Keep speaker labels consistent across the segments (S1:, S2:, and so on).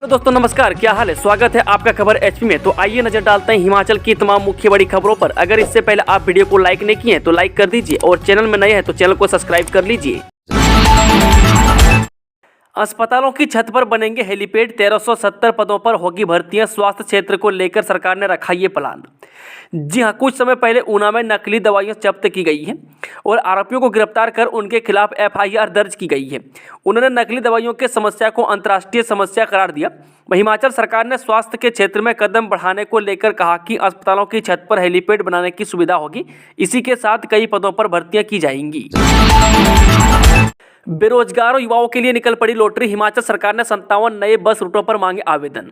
S1: तो दोस्तों नमस्कार, क्या हाल है। स्वागत है आपका खबर एचपी में। तो आइए नजर डालते हैं हिमाचल की तमाम मुख्य बड़ी खबरों पर। अगर इससे पहले आप वीडियो को लाइक नहीं किए हैं तो लाइक कर दीजिए और चैनल में नए हैं तो चैनल को सब्सक्राइब कर लीजिए। अस्पतालों की छत पर बनेंगे हेलीपैड, 1370 पदों पर होगी भर्तियां। स्वास्थ्य क्षेत्र को लेकर सरकार ने रखा ये प्लान। जी हां, कुछ समय पहले ऊना में नकली दवाइयां जब्त की गई हैं और आरोपियों को गिरफ्तार कर उनके खिलाफ एफआईआर दर्ज की गई है। उन्होंने नकली दवाइयों के समस्या को अंतर्राष्ट्रीय समस्या करार दिया। हिमाचल सरकार ने स्वास्थ्य के क्षेत्र में कदम बढ़ाने को लेकर कहा कि अस्पतालों की छत पर हेलीपैड बनाने की सुविधा होगी। इसी के साथ कई पदों पर भर्तियां की जाएंगी। बेरोजगार युवाओं के लिए निकल पड़ी लॉटरी। हिमाचल सरकार ने 57 नए बस रूटों पर मांगे आवेदन।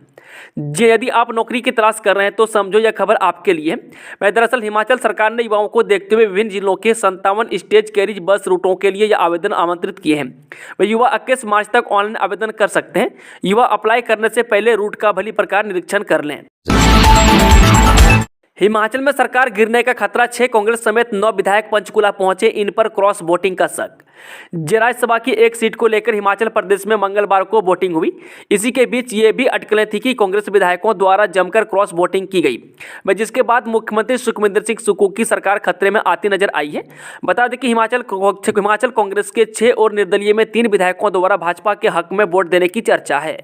S1: यदि आप नौकरी की तलाश कर रहे हैं तो समझो यह खबर आपके लिए है। दरअसल हिमाचल सरकार ने युवाओं को देखते हुए विभिन्न जिलों के 57 स्टेज कैरिज बस रूटों के लिए यह आवेदन आमंत्रित किए हैं। वह युवा 21 मार्च तक ऑनलाइन आवेदन कर सकते हैं। युवा अप्लाई करने से पहले रूट का भली प्रकार निरीक्षण कर लें। हिमाचल में सरकार गिरने का खतरा। 6 कांग्रेस समेत 9 विधायक पंचकूला पहुंचे, इन पर क्रॉस वोटिंग का शक। राज्यसभा की एक सीट को लेकर हिमाचल प्रदेश में मंगलवार को वोटिंग हुई। इसी के बीच ये भी अटकलें थी कि कांग्रेस विधायकों द्वारा जमकर क्रॉस वोटिंग की गई, जिसके बाद मुख्यमंत्री सुखविंदर सिंह सुक्खू की सरकार खतरे में आती नजर आई है। बता दें कि हिमाचल कांग्रेस के 6 और निर्दलीय में 3 विधायकों द्वारा भाजपा के हक में वोट देने की चर्चा है।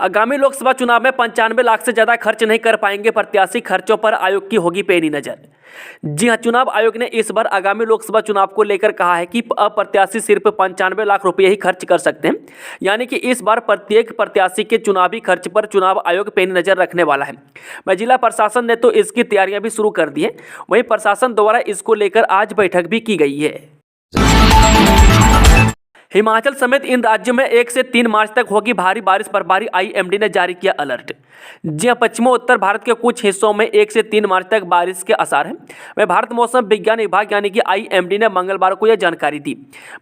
S1: आगामी लोकसभा चुनाव में 95 लाख से ज्यादा खर्च नहीं कर पाएंगे प्रत्याशी। खर्चों पर आयोग की होगी पैनी नजर। जी हां, चुनाव आयोग ने इस बार आगामी लोकसभा चुनाव को लेकर कहा है कि अब प्रत्याशी सिर्फ 95 लाख रुपए ही खर्च कर सकते हैं। यानी कि इस बार प्रत्येक प्रत्याशी के चुनावी खर्च पर चुनाव आयोग पैनी नजर रखने वाला है। जिला प्रशासन ने तो इसकी तैयारियां भी शुरू कर दी है। वहीं प्रशासन द्वारा इसको लेकर आज बैठक भी की गई है। हिमाचल समेत इन राज्यों में 1 से 3 मार्च तक होगी भारी बारिश बर्फबारी। आईएमडी ने जारी किया अलर्ट। जी हां, पश्चिमी उत्तर भारत के कुछ हिस्सों में 1 से 3 मार्च तक बारिश के आसार हैं। वह भारत मौसम विज्ञान विभाग यानी कि आईएमडी ने मंगलवार को यह जानकारी दी।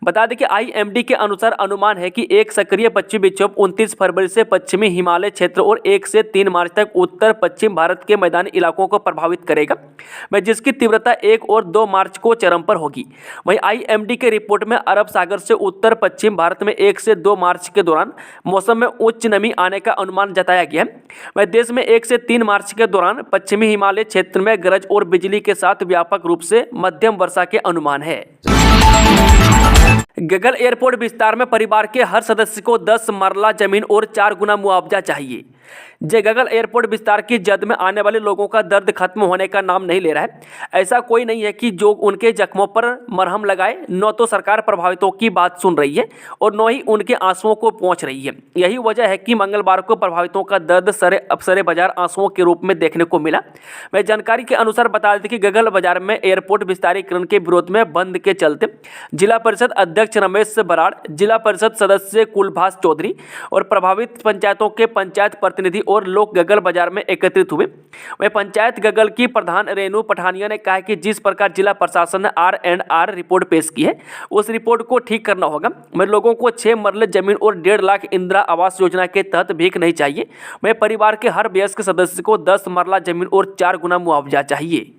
S1: बता दें कि आईएमडी के अनुसार अनुमान है कि एक सक्रिय पश्चिमी विक्षोभ 29 फरवरी से पश्चिमी हिमालय क्षेत्र और 1 से 3 मार्च तक उत्तर पश्चिम भारत के मैदानी इलाकों को प्रभावित करेगा, जिसकी तीव्रता 1 और 2 मार्च को चरम पर होगी। वहीं आईएमडी के रिपोर्ट में अरब सागर से उत्तर पश्चिम भारत में 1 से 2 मार्च के दौरान मौसम में उच्च नमी आने का अनुमान जताया गया है। वह देश में 1 से 3 मार्च के दौरान पश्चिमी हिमालय क्षेत्र में गरज और बिजली के साथ व्यापक रूप से मध्यम वर्षा के अनुमान है। गगल एयरपोर्ट विस्तार में परिवार के हर सदस्य को 10 मरला जमीन और 4 गुना मुआवजा चाहिए। गगल एयरपोर्ट विस्तार की जद में आने वाले लोगों का दर्द खत्म होने का नाम नहीं ले रहा है। ऐसा कोई नहीं है कि जो उनके जख्मों पर मरहम लगाए। न तो सरकार प्रभावितों की बात सुन रही है और न ही उनके आंसुओं को पहुंच रही है। यही वजह है कि मंगलवार को प्रभावितों का दर्द सरे बाजार आंसुओं के रूप में देखने को मिला। वह जानकारी के अनुसार बता दें कि गगल बाजार में एयरपोर्ट विस्तारीकरण के विरोध में बंद के चलते जिला परिषद अध्यक्ष रमेश बराड़, जिला परिषद सदस्य कुलभास चौधरी और प्रभावित पंचायतों के पंचायत प्रतिनिधि और लोग गगल बाजार में एकत्रित हुए। वह पंचायत गगल की प्रधान रेणु पठानिया ने कहा कि जिस प्रकार जिला प्रशासन ने R&R रिपोर्ट पेश की है उस रिपोर्ट को ठीक करना होगा। मैं लोगों को 6 मरले जमीन और 1.5 लाख इंदिरा आवास योजना के तहत भीख नहीं चाहिए। मैं परिवार के हर वयस्क सदस्य को 10 मरला जमीन और 4 गुना मुआवजा चाहिए।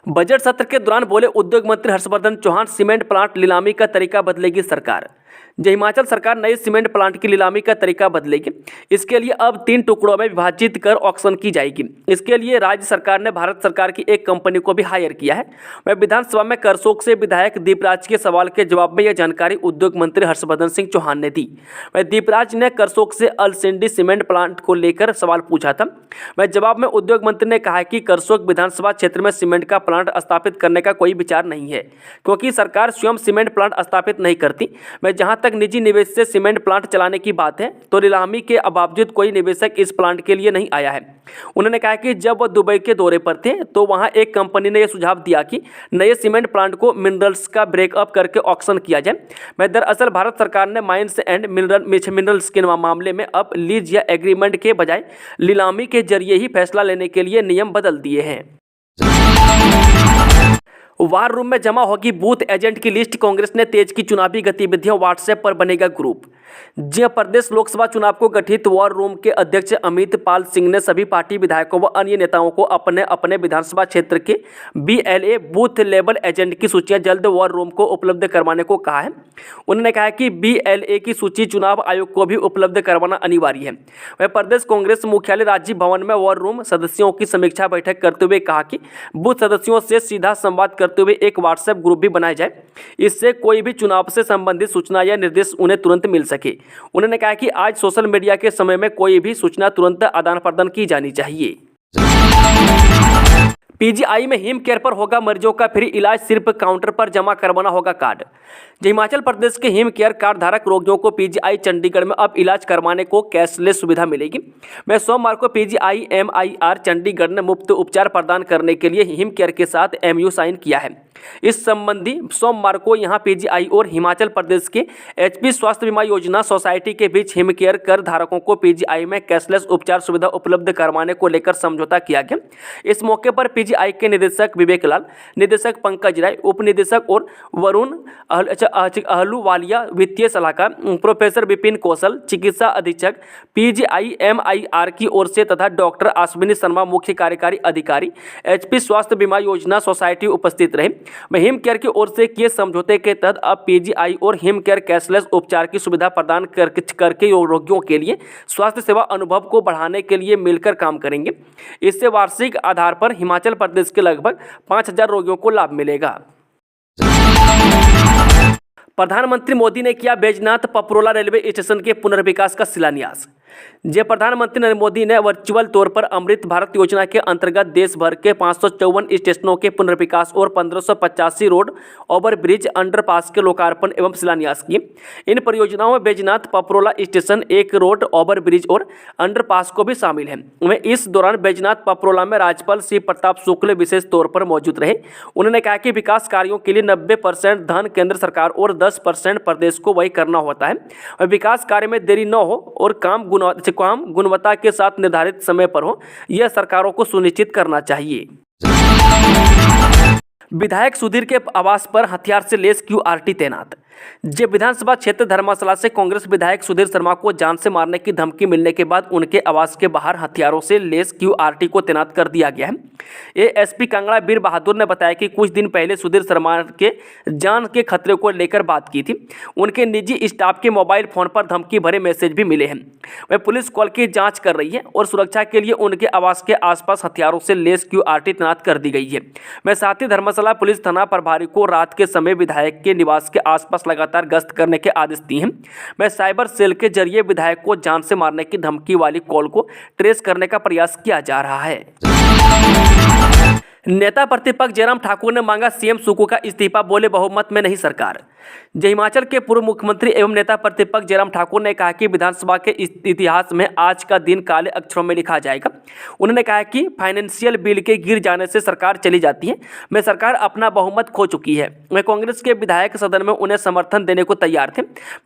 S1: बजट सत्र के दौरान बोले उद्योग मंत्री हर्षवर्धन चौहान, सीमेंट प्लांट नीलामी का तरीका बदलेगी सरकार। हिमाचल सरकार नए सीमेंट प्लांट की नीलामी का तरीका बदलेगी। इसके लिए अब 3 टुकड़ों में विभाजित कर ऑक्शन की जाएगी। इसके लिए राज्य सरकार ने भारत सरकार की एक कंपनी को भी हायर किया है। वह विधानसभा में करसोग से विधायक दीपराज के सवाल के जवाब में यह जानकारी उद्योग मंत्री हर्षवर्धन सिंह चौहान ने दी। वह दीपराज ने करसोग से अलसिंडी सीमेंट प्लांट को लेकर सवाल पूछा था। वह जवाब में उद्योग मंत्री ने कहा कि करसोग विधानसभा क्षेत्र में सीमेंट का प्लांट स्थापित करने का कोई विचार नहीं है, क्योंकि सरकार स्वयं सीमेंट प्लांट स्थापित नहीं करती। वह जहां तक निजी निवेश से सीमेंट प्लांट चलाने की बात है तो नीलामी के बावजूद कोई निवेशक इस प्लांट के लिए नहीं आया है। उन्होंने कहा कि जब वह दुबई के दौरे पर थे तो वहां एक कंपनी ने यह सुझाव दिया कि नए सीमेंट प्लांट को मिनरल्स का ब्रेकअप करके ऑक्शन किया जाए। दरअसल भारत सरकार ने माइंस एंड मिनरल्स के मामले में अब लीज या एग्रीमेंट के बजाय नीलामी के जरिए ही फैसला लेने के लिए नियम बदल दिए हैं। वार रूम में जमा होगी बूथ एजेंट की लिस्ट, कांग्रेस ने तेज की चुनावी गतिविधियां, व्हाट्सएप पर बनेगा ग्रुप। जय प्रदेश लोकसभा चुनाव को गठित वॉर रूम के अध्यक्ष अमित पाल सिंह ने सभी पार्टी विधायकों व अन्य नेताओं को अपने अपने विधानसभा क्षेत्र के BLA बूथ लेवल एजेंट की सूचियां जल्द वॉर रूम को उपलब्ध करवाने को कहा है। उन्होंने कहा कि BLA की सूची चुनाव आयोग को भी उपलब्ध करवाना अनिवार्य है। वह प्रदेश कांग्रेस मुख्यालय राजीव भवन में वॉर रूम सदस्यों की समीक्षा बैठक करते हुए कहा कि बूथ सदस्यों से सीधा संवाद करते हुए एक व्हाट्सएप ग्रुप भी बनाया जाए, इससे कोई भी चुनाव से संबंधित सूचना या निर्देश उन्हें तुरंत मिल सके। उन्होंने कहा कि आज सोशल मीडिया के समय में कोई भी सूचना तुरंत आदान प्रदान की जानी चाहिए। PGI में हिम केयर पर होगा मरीजों का फ्री इलाज, सिर्फ काउंटर पर जमा करवाना होगा कार्ड। हिमाचल प्रदेश के हिम केयर कार्ड धारक रोगियों को PGI चंडीगढ़ में अब इलाज करवाने को कैशलेस सुविधा मिलेगी। मैं सोमवार को PGI MIR चंडीगढ़ ने मुफ्त उपचार प्रदान करने के लिए हिम केयर के साथ MU साइन किया है। इस संबंधी सोमवार को यहां PGI और हिमाचल प्रदेश के HP स्वास्थ्य बीमा योजना सोसाइटी के बीच हिम केयर कर धारकों को PGI में कैशलेस उपचार सुविधा उपलब्ध करवाने को लेकर समझौता किया गया। इस मौके पर PGI के निदेशक विवेक लाल, निदेशक पंकज राय, उप निदेशक और वरुण अहलूवालिया, वित्तीय सलाहकार प्रोफेसर विपिन कौशल, चिकित्सा अधीक्षक PGI MIR की ओर से तथा डॉक्टर अश्विनी शर्मा, मुख्य कार्यकारी अधिकारी HP स्वास्थ्य बीमा योजना सोसाइटी उपस्थित रहे। हिम केयर की ओर से किए समझौते के तहत अब PGI और हिम केयर कैशलेस उपचार की सुविधा प्रदान करके रोगियों के लिए स्वास्थ्य सेवा अनुभव को बढ़ाने के लिए मिलकर काम करेंगे। इससे वार्षिक आधार पर हिमाचल प्रदेश के लगभग 5000 रोगियों को लाभ मिलेगा। प्रधानमंत्री मोदी ने किया बैजनाथ पपरोला रेलवे स्टेशन के पुनर्विकास का शिलान्यास। प्रधानमंत्री नरेंद्र मोदी ने वर्चुअल तौर पर अमृत भारत योजना के अंतर्गत देश भर के 554 स्टेशनों के पुनर्विकास और 1585 रोड ओवरब्रिज अंडरपास के लोकार्पण एवं शिलान्यास किए। इन परियोजनाओं में बैजनाथ पपरोला स्टेशन, एक रोड ओवरब्रिज और अंडरपास को भी शामिल है। वहीं इस दौरान बैजनाथ पपरोला में राज्यपाल श्री प्रताप शुक्ल विशेष तौर पर मौजूद रहे। उन्होंने कहा कि विकास कार्यों के लिए 90% धन केंद्र सरकार और 10% प्रदेश को वही करना होता है। विकास कार्य में देरी न हो और काम गुणवत्ता के साथ निर्धारित समय पर हो, यह सरकारों को सुनिश्चित करना चाहिए। विधायक सुधीर के आवास पर हथियार से लैस QRT तैनात। विधानसभा क्षेत्र धर्मशाला से कांग्रेस विधायक सुधीर शर्मा को जान से मारने की धमकी मिलने के बाद उनके आवास के बाहर हथियारों से लैस QRT को तैनात कर दिया गया है। ASP कांगड़ा वीर बहादुर ने बताया कि कुछ दिन पहले सुधीर शर्मा के जान के खतरे को लेकर बात की थी। उनके निजी स्टाफ के मोबाइल फोन पर धमकी भरे मैसेज भी मिले हैं। वह पुलिस कॉल की जाँच कर रही है और सुरक्षा के लिए उनके आवास के आसपास हथियारों से लैस QRT तैनात कर दी गई है। मैं साथ ही धर्मशाला पुलिस थाना प्रभारी को रात के समय विधायक के निवास के आसपास लगातार गश्त करने के आदेश दिए हैं। मैं साइबर सेल के जरिए विधायक को जान से मारने की धमकी वाली कॉल को ट्रेस करने का प्रयास किया जा रहा है। नेता प्रतिपक्ष जयराम ठाकुर ने मांगा CM सुक्खू का इस्तीफा, बोले बहुमत में नहीं सरकार। हिमाचल के पूर्व मुख्यमंत्री एवं नेता प्रतिपक्ष जयराम ठाकुर ने कहा कि विधानसभा के इतिहास में आज का दिन काले अक्षरों में लिखा जाएगा। उन्होंने कहा कि फाइनेंशियल बिल के गिर जाने से सरकार चली जाती है। मैं सरकार अपना बहुमत खो चुकी है। मैं कांग्रेस के विधायक सदन में उन्हें समर्थन देने को तैयार थे,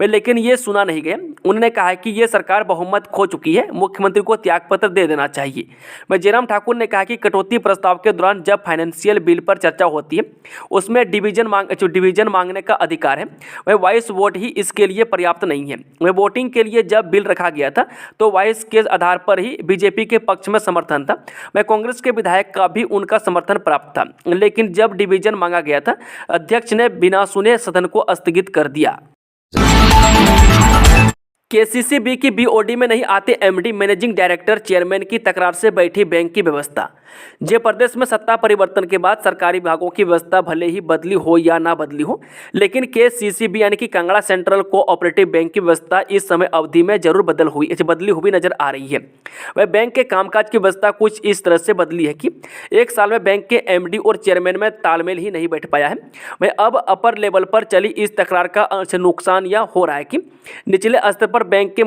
S1: लेकिन ये सुना नहीं गया। उन्होंने कहा कि ये सरकार बहुमत खो चुकी है, मुख्यमंत्री को त्यागपत्र दे देना चाहिए। मैं जयराम ठाकुर ने कहा कि कटौती प्रस्ताव के दौरान जब फाइनेंशियल बिल पर चर्चा होती है उसमें डिवीजन मांगने का अधिकार है। वह वॉइस वोट ही इसके लिए पर्याप्त नहीं है। वह वोटिंग के लिए जब बिल रखा गया था तो वॉइस के आधार पर ही बीजेपी के पक्ष में समर्थन था। वह कांग्रेस के विधायक का भी उनका समर्थन प्राप्त था, लेकिन जब डिवीजन मांगा गया था अध्यक्ष ने बिना सुने सदन को स्थगित कर दिया। KCCB की BOD में नहीं आते MD, मैनेजिंग डायरेक्टर चेयरमैन की तकरार से बैठी बैंक की व्यवस्था। प्रदेश में सत्ता परिवर्तन के बाद सरकारी विभागों की व्यवस्था भले ही बदली हो या ना बदली हो, लेकिन KCCB यानी कि कांगड़ा सेंट्रल कोऑपरेटिव बैंक की व्यवस्था इस समय अवधि में जरूर बदली हुई नजर आ रही है। वह बैंक के कामकाज की व्यवस्था कुछ इस तरह से बदली है कि एक साल में बैंक के MD और चेयरमैन में तालमेल ही नहीं बैठ पाया है। वह अब अपर लेवल पर चली इस तकरार का नुकसान यह हो रहा है कि निचले स्तर पर पर बैंक के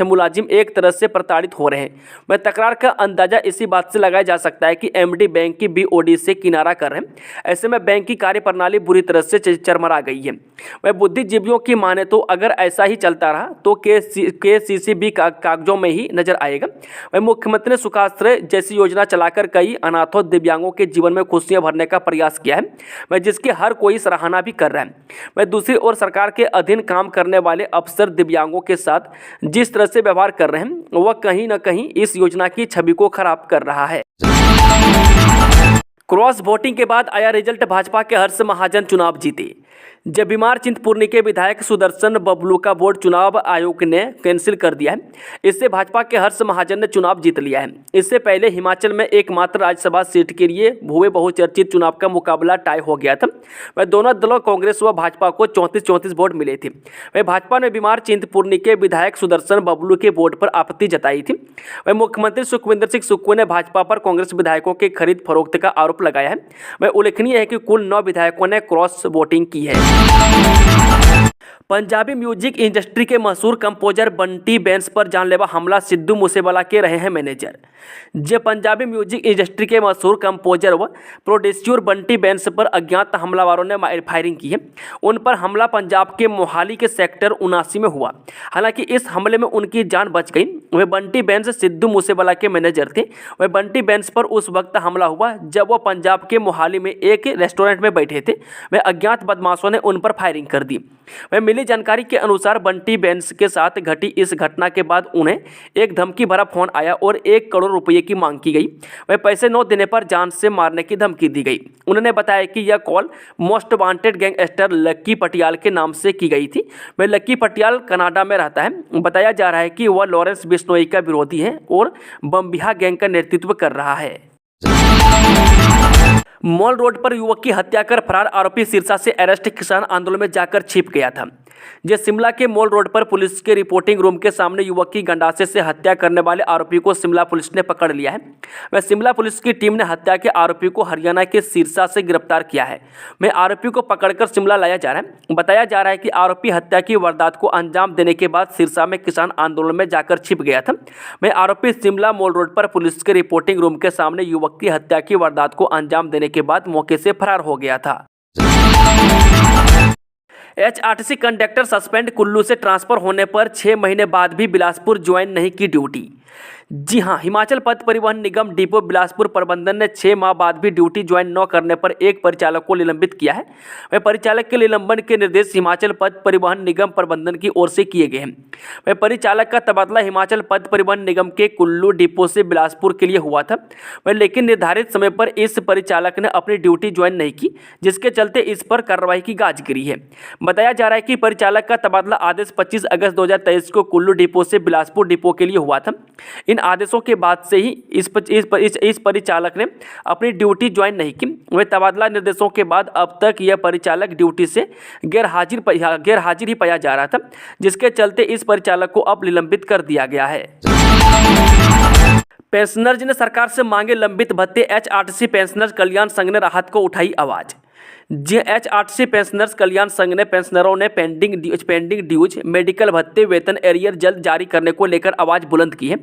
S1: मुलाजिम एक तरह से प्रताड़ित हो रहे हैं। मैं तकरार का अंदाजा इसी बात से लगाया जा सकता है कि एमडी बैंक की बीओडी से किनारा कर रहे हैं। ऐसे में बैंक की कार्यप्रणाली बुरी तरह से चरमरा गई है। वह बुद्धिजीवियों की माने तो अगर ऐसा ही चलता रहा तो केसीसीबी कागजों में ही नजर आएगा। वह मुख्यमंत्री ने सुखाश्रय जैसी योजना चलाकर कई अनाथों दिव्यांगों के जीवन में खुशियां भरने का प्रयास किया है, वह जिसकी हर कोई सराहना भी कर रहा है। वह दूसरी ओर सरकार के अधीन काम करने वाले अफसर दिव्यांगों के साथ जिस तरह से व्यवहार कर रहे हैं वह कहीं न कहीं इस योजना की छवि को खराब कर रहा है। क्रॉस वोटिंग के बाद आया रिजल्ट, भाजपा के हर्ष महाजन चुनाव जीते। जब बीमार चिंतपूर्णी के विधायक सुदर्शन बबलू का वोट चुनाव आयोग ने कैंसिल कर दिया है। इससे भाजपा के हर्ष महाजन ने चुनाव जीत लिया है। इससे पहले हिमाचल में एकमात्र राज्यसभा सीट के लिए हुए बहुचर्चित चुनाव का मुकाबला टाई हो गया था। वह दोनों दलों कांग्रेस व भाजपा को 34-34 वोट मिले थे। वह भाजपा ने बीमार चिंतपूर्णी के विधायक सुदर्शन बबलू के वोट पर आपत्ति जताई थी। वह मुख्यमंत्री सुखविंदर सिंह सुक्खू ने भाजपा पर कांग्रेस विधायकों के खरीद फरोख्त का आरोप लगाया है। वह उल्लेखनीय है कि कुल 9 विधायकों ने क्रॉस वोटिंग की है। पंजाबी म्यूजिक इंडस्ट्री के मशहूर कंपोजर बंटी बेंस पर जानलेवा हमला, सिद्धू मूसेवाला के रहे हैं मैनेजर। जब पंजाबी म्यूजिक इंडस्ट्री के मशहूर कंपोजर व प्रोड्यूसर बंटी बेंस पर अज्ञात हमलावरों ने फायरिंग की है। उन पर हमला पंजाब के मोहाली के सेक्टर 79 में हुआ। हालांकि इस हमले में उनकी जान बच गई। वह बंटी बेंस सिद्धू मूसेवाला के मैनेजर थे। वह बंटी बेंस पर उस वक्त हमला हुआ जब वह पंजाब के मोहाली में एक रेस्टोरेंट में बैठे थे। वह अज्ञात बदमाशों ने उन पर फायरिंग कर दी। वह मिली जानकारी के अनुसार बंटी बेंस के साथ घटी इस घटना के बाद उन्हें एक धमकी भरा फोन आया और 1 करोड़ रुपये की मांग की गई। वह पैसे न देने पर जान से मारने की धमकी दी गई। उन्होंने बताया कि यह कॉल मोस्ट वांटेड गैंगस्टर लक्की पटियाल के नाम से की गई थी। वह लक्की पटियाल कनाडा में रहता है। बताया जा रहा है कि वह लॉरेंस बिश्नोई का विरोधी है और बम्बिहा गैंग का नेतृत्व कर रहा है। मॉल रोड पर युवक की हत्या कर फरार आरोपी सिरसा से अरेस्ट, किसान आंदोलन में जाकर छिप गया था। जे शिमला के मॉल रोड पर पुलिस के रिपोर्टिंग रूम के सामने युवक की गंडासे से हत्या करने वाले आरोपी को शिमला पुलिस ने पकड़ लिया है। वह शिमला पुलिस की टीम ने हत्या के आरोपी को हरियाणा के सिरसा से गिरफ्तार किया है। वह आरोपी को पकड़कर शिमला लाया जा रहा है। बताया जा रहा है कि आरोपी हत्या की वारदात को अंजाम देने के बाद सिरसा में किसान आंदोलन में जाकर छिप गया था। वह आरोपी शिमला मॉल रोड पर पुलिस के रिपोर्टिंग रूम के सामने युवक की हत्या की वारदात को अंजाम देने के बाद मौके से फरार हो गया था। एचआरटीसी कंडक्टर सस्पेंड, कुल्लू से ट्रांसफर होने पर 6 महीने बाद भी बिलासपुर ज्वाइन नहीं की ड्यूटी। जी हां, हिमाचल पथ परिवहन निगम डिपो बिलासपुर प्रबंधन ने 6 माह बाद भी ड्यूटी ज्वाइन न करने पर एक परिचालक को निलंबित किया है। वह परिचालक के निलंबन के निर्देश हिमाचल पथ परिवहन निगम प्रबंधन की ओर से किए गए हैं। वह परिचालक का तबादला हिमाचल पथ परिवहन निगम के कुल्लू डिपो से बिलासपुर के लिए हुआ था। वह लेकिन निर्धारित समय पर इस परिचालक ने अपनी ड्यूटी ज्वाइन नहीं की, जिसके चलते इस पर कार्रवाई की गाज गिरी है। बताया जा रहा है कि परिचालक का तबादला आदेश 25 अगस्त 2023 को कुल्लू डिपो से बिलासपुर डिपो के लिए हुआ था। इन आदेशों के बाद से ही इस परिचालक ने अपनी ड्यूटी ज्वाइन नहीं की। वह तबादला निर्देशों के बाद अब तक यह परिचालक ड्यूटी से गैरहाजिर ही पाया जा रहा था, जिसके चलते इस परिचालक को अब निलंबित कर दिया गया है। पेंशनर्स ने सरकार से मांगे लंबित भत्ते, एचआरटीसी पेंशनर्स कल्याण संघ ने राहत को उठाई आवाज। एचआरटीसी पेंशनर्स कल्याण संघ ने पेंशनरों ने पेंडिंग ड्यूज, मेडिकल भत्ते, वेतन एरियर जल्द जारी करने को लेकर आवाज बुलंद की है।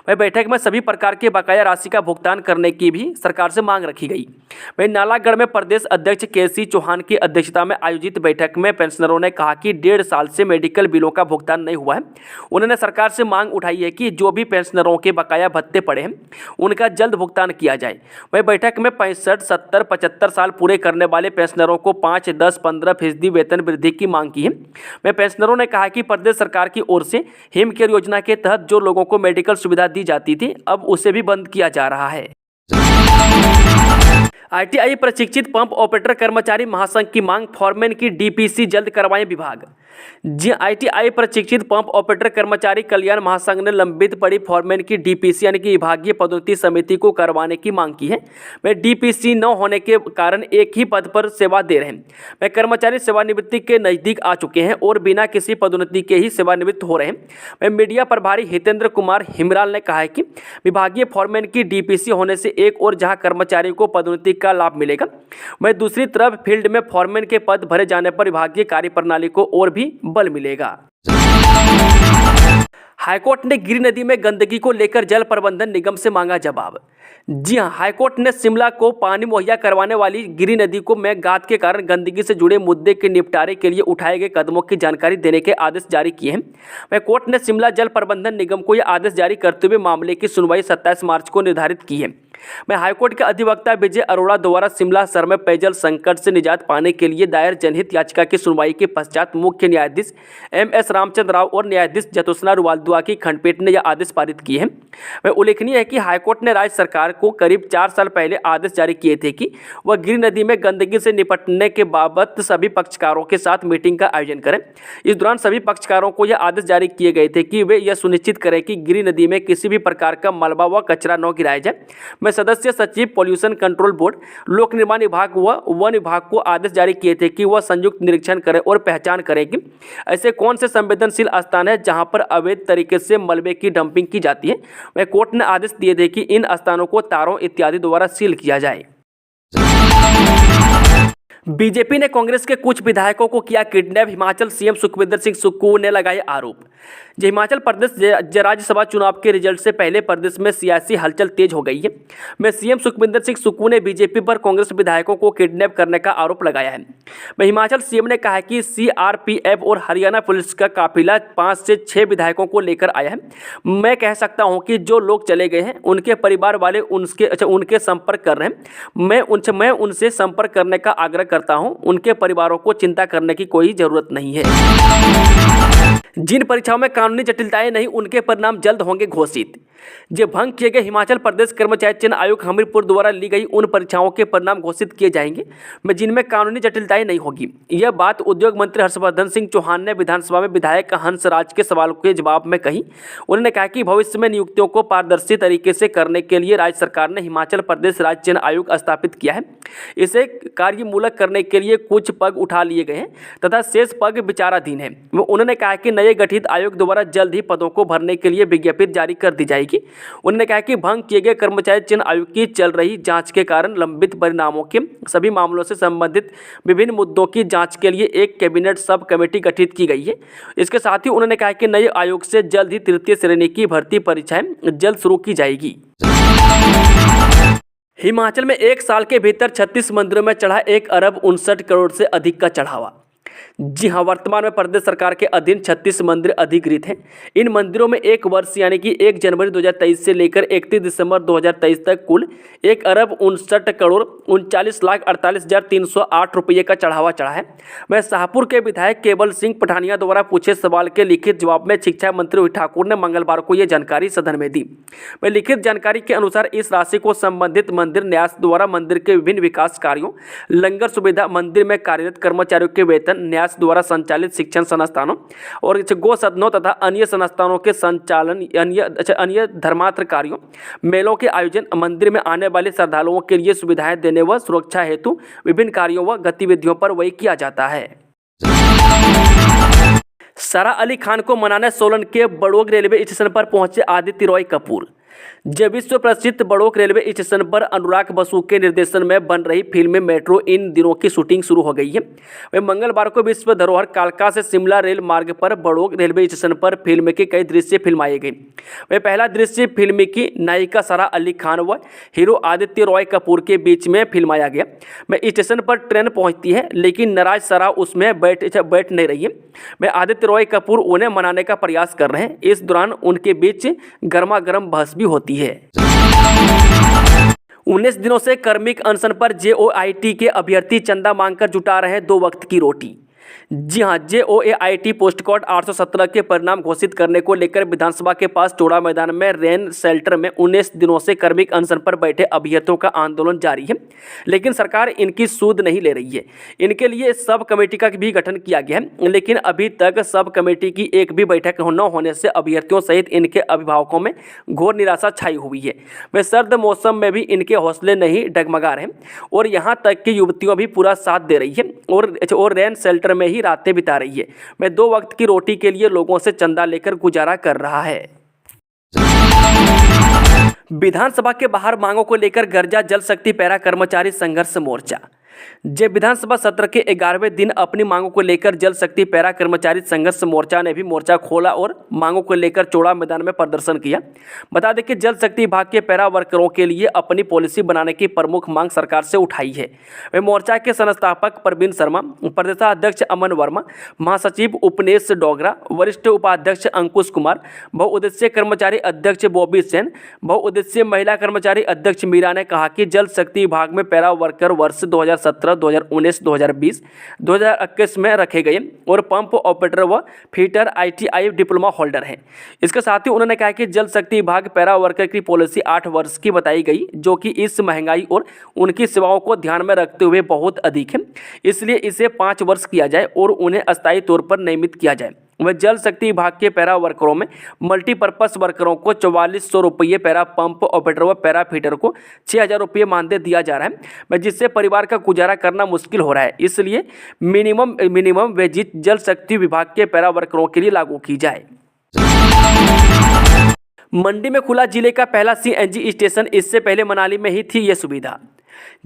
S1: वह बैठक में सभी प्रकार के बकाया राशि का भुगतान करने की भी सरकार से मांग रखी गई। वहीं नालागढ़ में प्रदेश अध्यक्ष केसी चौहान की अध्यक्षता में आयोजित बैठक में पेंशनरों ने कहा कि 1.5 साल से मेडिकल बिलों का भुगतान नहीं हुआ है। उन्होंने सरकार से मांग उठाई है कि जो भी पेंशनरों के बकाया भत्ते पड़े हैं उनका जल्द भुगतान किया जाए। वह बैठक में 65, 70, 75 साल पूरे करने वाले पेंशनरों को 5, 10, 15% वेतन वृद्धि की मांग की है। वह पेंशनरों ने कहा कि प्रदेश सरकार की ओर से हिम केयर योजना के तहत जो लोगों को मेडिकल सुविधा दी जाती थी अब उसे भी बंद किया जा रहा है। आईटीआई प्रशिक्षित पंप ऑपरेटर कर्मचारी महासंघ की मांग, फॉरमैन की डीपीसी जल्द करवाएं विभाग। आईटीआई प्रशिक्षित पंप ऑपरेटर कर्मचारी कल्याण महासंघ ने लंबित पड़ी फॉरमैन की डीपीसी यानी कि विभागीय पदोन्नति समिति को करवाने की मांग की है। वे डीपीसी न होने के कारण एक ही पद पर सेवा दे रहे हैं। वे कर्मचारी सेवानिवृत्ति के नजदीक आ चुके हैं और बिना किसी पदोन्नति के ही सेवानिवृत्त हो रहे हैं। वे मीडिया प्रभारी हितेंद्र कुमार हिमराल ने कहा है कि विभागीय फॉरमैन की डीपीसी होने से एक और जहां कर्मचारी को पदोन्नति का लाभ मिलेगा, वहीं दूसरी तरफ फील्ड में फॉरमैन के पद भरे जाने पर विभागीय कार्यप्रणाली को और भी बल मिलेगा। हाईकोर्ट ने गिरि नदी में गंदगी को लेकर जल प्रबंधन निगम से मांगा जवाब। जी हां, हाईकोर्ट ने शिमला को पानी मुहैया करवाने वाली गिरि नदी को में गाद के कारण गंदगी से जुड़े मुद्दे के निपटारे के लिए उठाए गए कदमों की जानकारी देने के आदेश जारी किए हैं। वह कोर्ट ने शिमला जल प्रबंधन निगम को यह आदेश जारी करते हुए मामले की सुनवाई 27 मार्च को निर्धारित की है। मैं हाईकोर्ट के अधिवक्ता विजय अरोड़ा द्वारा शिमला शहर में पेयजल संकट से निजात पाने के लिए दायर जनहित याचिका की सुनवाई के पश्चात मुख्य न्यायाधीश एम.एस. रामचंद्र राव और न्यायाधीश ज्योत्सना रुवालदुआ की खंडपीठ ने यह आदेश पारित किए हैं। वह उल्लेखनीय है कि हाईकोर्ट ने राज्य सरकार को करीब 4 साल पहले आदेश जारी किए थे कि वह गिरि नदी में गंदगी से निपटने के बाबत सभी पक्षकारों के साथ मीटिंग का आयोजन करें। इस दौरान सभी पक्षकारों को यह आदेश जारी किए गए थे कि वे यह सुनिश्चित करें कि गिरि नदी में किसी भी प्रकार का मलबा व कचरा न गिराया जाए। मैं सदस्य सचिव पॉल्यूशन कंट्रोल बोर्ड, लोक निर्माण विभाग व वन विभाग को आदेश जारी किए थे कि वह संयुक्त निरीक्षण करें और पहचान करें कि ऐसे कौन से संवेदनशील स्थान है जहां पर अवैध तरीके से मलबे की डंपिंग की जाती है। वह कोर्ट ने आदेश दिए थे कि इन स्थानों को तारों इत्यादि द्वारा सील किया जाए। बीजेपी ने कांग्रेस के कुछ विधायकों को किया किडनैप, हिमाचल सीएम सुखविंदर सिंह सुक्खू ने लगाए आरोप। हिमाचल प्रदेश राज्यसभा चुनाव के रिजल्ट से पहले प्रदेश में सियासी हलचल तेज हो गई है। में सीएम सुखविंदर सिंह सुक्खू ने बीजेपी पर कांग्रेस विधायकों को किडनैप करने का आरोप लगाया है। हिमाचल सीएम ने कहा कि सीआरपीएफ और हरियाणा पुलिस का काफिला 5 से 6 विधायकों को लेकर आया है। मैं कह सकता हूं कि जो लोग चले गए हैं उनके परिवार वाले उनके संपर्क कर रहे हैं। मैं उनसे संपर्क करने का आग्रह करता हूं। उनके परिवारों को चिंता करने की कोई जरूरत नहीं है। जिन परीक्षाओं में कानूनी जटिलताएं नहीं, उनके परिणाम जल्द होंगे घोषित। जो भंग किए गए हिमाचल प्रदेश कर्मचारी चयन आयोग हमीरपुर द्वारा ली गई उन परीक्षाओं के परिणाम घोषित किए जाएंगे जिनमें कानूनी जटिलताएं नहीं होगी। यह बात उद्योग मंत्री हर्षवर्धन सिंह चौहान ने विधानसभा में विधायक हंसराज के सवाल के जवाब में कही। उन्होंने कहा कि भविष्य में नियुक्तियों को पारदर्शी तरीके से करने के लिए राज्य सरकार ने हिमाचल प्रदेश राज्य चयन आयोग स्थापित किया है। इसे कार्यमूलक करने के लिए कुछ पग उठा लिए गए हैं तथा शेष पग विचाराधीन है। उन्होंने कहा कि नए गठित आयोग द्वारा जल्द ही पदों को भरने के लिए विज्ञप्ति जारी कर दी जाएगी। उन्होंने कहा कि भंग किए गए कर्मचारी चयन आयोग की चल रही जांच के कारण लंबित परिणामों के सभी मामलों से संबंधित विभिन्न मुद्दों की जांच के लिए एक कैबिनेट सब कमेटी गठित की गई है। इसके साथ ही उन्होंने कहा कि नए आयोग से जल्द ही तृतीय श्रेणी की भर्ती परीक्षाएं जल्द शुरू की जाएगी। हिमाचल में 1 साल के भीतर 36 मंदिरों में चढ़ा 1 अरब 59 करोड़ से अधिक का चढ़ावा। जी हां, वर्तमान में प्रदेश सरकार के अधीन 36 मंदिर अधिकृत हैं। इन मंदिरों में 1 वर्ष यानी कि 1 जनवरी 2023 से लेकर 31 दिसंबर 2023 तक कुल 1 अरब 59 करोड़ 39,48,308 रुपये का चढ़ावा चढ़ा है। वह शाहपुर के विधायक केवल सिंह पठानिया द्वारा पूछे सवाल के लिखित जवाब में शिक्षा मंत्री रोहित ठाकुर ने मंगलवार को यह जानकारी सदन में दी। वह लिखित जानकारी के अनुसार इस राशि को संबंधित मंदिर न्यास द्वारा मंदिर के विभिन्न विकास कार्यों, लंगर सुविधा, मंदिर में कार्यरत कर्मचारियों के वेतन, न्यास द्वारा संचालित शिक्षण संस्थानों और गो सदनों तथा अन्य संस्थानों के संचालन, अन्य धर्मार्थ कार्यों, मेलों के आयोजन, मंदिर में आने वाले श्रद्धालुओं के लिए सुविधाएं देने व सुरक्षा हेतु विभिन्न कार्यों व गतिविधियों पर व्यय किया जाता है। सारा अली खान को मनाने सोलन के बड़ोग रेलवे स्टेशन पर पहुंचे आदित्य रॉय कपूर। जब विश्व प्रसिद्ध बड़ोग रेलवे स्टेशन पर अनुराग बसु के निर्देशन में बन रही फिल्म मेट्रो इन दिनों की शूटिंग शुरू हो गई है। वह मंगलवार को विश्व धरोहर कालका से शिमला रेल मार्ग पर बड़ोग रेलवे स्टेशन पर फिल्म के कई दृश्य फिल्माए गए। वह पहला दृश्य फिल्म की नायिका सारा अली खान व हीरो आदित्य रॉय कपूर के बीच में फिल्माया गया। वह स्टेशन पर ट्रेन पहुंचती है लेकिन नाराज सारा उसमें बैठ नहीं रही है। वह आदित्य रॉय कपूर उन्हें मनाने का प्रयास कर रहे हैं। इस दौरान उनके बीच गर्मा गर्म बहस भी होती है। 19 दिनों से कार्मिक अनशन पर जेओआईटी के अभ्यर्थी चंदा मांगकर जुटा रहे 2 वक्त की रोटी। जी हां, जेओआईटी पोस्टकोड 817 के परिणाम घोषित करने को लेकर विधानसभा के पास चौड़ा मैदान में रेन शेल्टर में 19 दिनों से कार्मिक अनशन पर बैठे अभ्यर्थियों का आंदोलन जारी है, लेकिन सरकार इनकी सूद नहीं ले रही है। इनके लिए सब कमेटी का भी गठन किया गया है, लेकिन अभी तक सब कमेटी की एक भी बैठक न होने से अभ्यर्थियों सहित इनके अभिभावकों में घोर निराशा छाई हुई है। वे सर्द मौसम में भी इनके हौसले नहीं डगमगा रहे और यहाँ तक कि युवतियों भी पूरा साथ दे रही है और रेन शेल्टर में ही रातें बिता रही है। मैं 2 वक्त की रोटी के लिए लोगों से चंदा लेकर गुजारा कर रहा है। विधानसभा के बाहर मांगों को लेकर गर्जा जल शक्ति पैरा कर्मचारी संघर्ष मोर्चा। जय विधानसभा सत्र के 11वें दिन अपनी मांगों को लेकर जल शक्ति पैरा कर्मचारी संघर्ष मोर्चा ने भी मोर्चा खोला और मांगों को लेकर चौड़ा मैदान में प्रदर्शन किया। बता दें कि जल शक्ति विभाग के पैरा वर्करों के लिए अपनी पॉलिसी बनाने की प्रमुख मांग सरकार से उठाई है। वे मोर्चा के संस्थापक प्रवीण शर्मा, प्रदेशाध्यक्ष अमन वर्मा, महासचिव उपनेश डोगरा, वरिष्ठ उपाध्यक्ष अंकुश कुमार, बहुउद्देशीय कर्मचारी अध्यक्ष बॉबी सेन, बहुउद्देशीय महिला कर्मचारी अध्यक्ष मीरा ने कहा कि जल शक्ति विभाग में पैरा वर्कर वर्ष 2017, 2019, 2020, 2021 में रखे गए और पंप ऑपरेटर व फीटर ITI डिप्लोमा होल्डर हैं। इसके साथ ही उन्होंने कहा कि जल शक्ति विभाग पैरा वर्कर की पॉलिसी 8 वर्ष की बताई गई, जो कि इस महंगाई और उनकी सेवाओं को ध्यान में रखते हुए बहुत अधिक है। इसलिए इसे 5 वर्ष किया जाए और उन्हें अस्थायी तौर पर नियमित किया जाए। वह जल शक्ति विभाग के पैरा वर्करों में मल्टीपर्पज वर्करों को 4400 रुपये, पैरा पंप ऑपरेटर व पैरा फीटर को 6000 रुपये मानदेय दिया जा रहा है, जिससे परिवार का गुजारा करना मुश्किल हो रहा है। इसलिए मिनिमम वेज जल शक्ति विभाग के पैरा वर्करों के लिए लागू की जाए। मंडी में खुला जिले का पहला CNG स्टेशन। इससे पहले मनाली में ही थी ये सुविधा।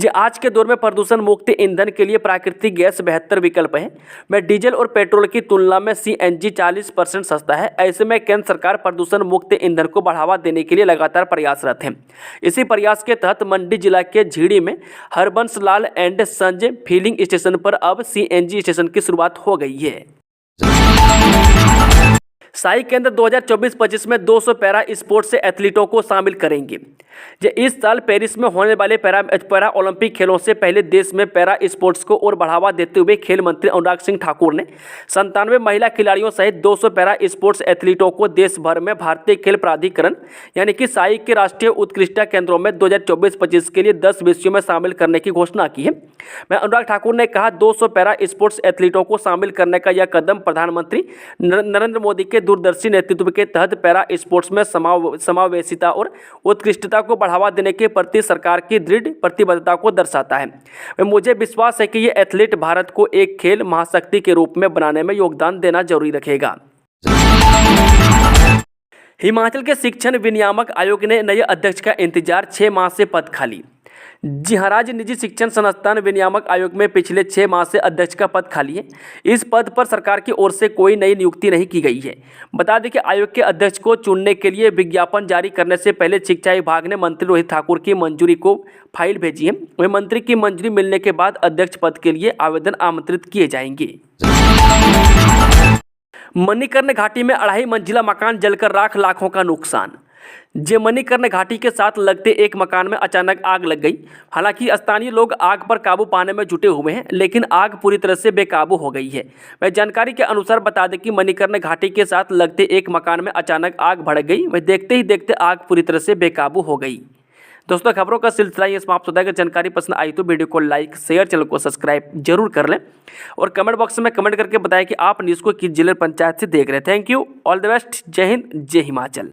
S1: जी आज के दौर में प्रदूषण मुक्त ईंधन के लिए प्राकृतिक गैस बेहतर विकल्प है। में डीजल और पेट्रोल की तुलना में CNG 40% सस्ता है। ऐसे में केंद्र सरकार प्रदूषण मुक्त ईंधन को बढ़ावा देने के लिए लगातार प्रयासरत है। इसी प्रयास के तहत मंडी जिला के झीड़ी में Harbans Lal and Sanjay filling station पर अब CNG स्टेशन की शुरुआत हो गई है। शाही केंद्र 2024-25 में 200 पैरा स्पोर्ट्स से एथलीटों को शामिल करेंगे। इस साल पेरिस में होने वाले पैरा ओलंपिक खेलों से पहले देश में पैरा स्पोर्ट्स को और बढ़ावा देते हुए खेल मंत्री अनुराग सिंह ठाकुर ने 97 महिला खिलाड़ियों सहित 200 पैरा स्पोर्ट्स एथलीटों को देश भर में भारतीय खेल प्राधिकरण यानी कि शाही के राष्ट्रीय उत्कृष्टता केंद्रों में 2024-25 के लिए 10 विषयों में शामिल करने की घोषणा की है। मैं अनुराग ठाकुर ने कहा 200 पैरा स्पोर्ट्स एथलीटों को शामिल करने का यह कदम प्रधानमंत्री नरेंद्र मोदी के दूरदर्शी नेतृत्व के तहत पैरा स्पोर्ट्स में समावेशिता और उत्कृष्टता को बढ़ावा देने के प्रति सरकार की दृढ़ प्रतिबद्धता को दर्शाता है। मुझे विश्वास है कि ये एथलीट भारत को एक खेल महाशक्ति के रूप में बनाने में योगदान देना जरूरी रखेगा। हिमाचल के शिक्षण विनियामक आयोग ने नए अध्यक्ष का इंतजार, 6 माह से पद खाली। जी हाँ, राज्य निजी शिक्षण संस्थान विनियामक आयोग में पिछले 6 माह से अध्यक्ष का पद खाली है। इस पद पर सरकार की ओर से कोई नई नियुक्ति नहीं की गई है। बता दें कि आयोग के अध्यक्ष को चुनने के लिए विज्ञापन जारी करने से पहले शिक्षा विभाग ने मंत्री रोहित ठाकुर की मंजूरी को फाइल भेजी है। वहीं मंत्री की मंजूरी मिलने के बाद अध्यक्ष पद के लिए आवेदन आमंत्रित किए जाएंगे। मणिकर्ण घाटी में 2.5 मंजिला मकान जलकर राख, लाखों का नुकसान। मणिकर्ण घाटी के साथ लगते एक मकान में अचानक आग लग गई। हालांकि स्थानीय लोग आग पर काबू पाने में जुटे हुए हैं, लेकिन आग पूरी तरह से बेकाबू हो गई है। वह जानकारी के अनुसार बता दें कि मणिकर्ण घाटी के साथ लगते एक मकान में अचानक आग भड़क गई। वह देखते ही देखते आग पूरी तरह से बेकाबू हो गई। दोस्तों, खबरों का सिलसिला ये समाप्त होता है। अगर जानकारी पसंद आई तो वीडियो को लाइक, शेयर, चैनल को सब्सक्राइब जरूर कर लें और कमेंट बॉक्स में कमेंट करके बताएं कि आप न्यूज़ को किस जिले पंचायत से देख रहे हैं। Thank you, all the best, जय हिंद, जय हिमाचल।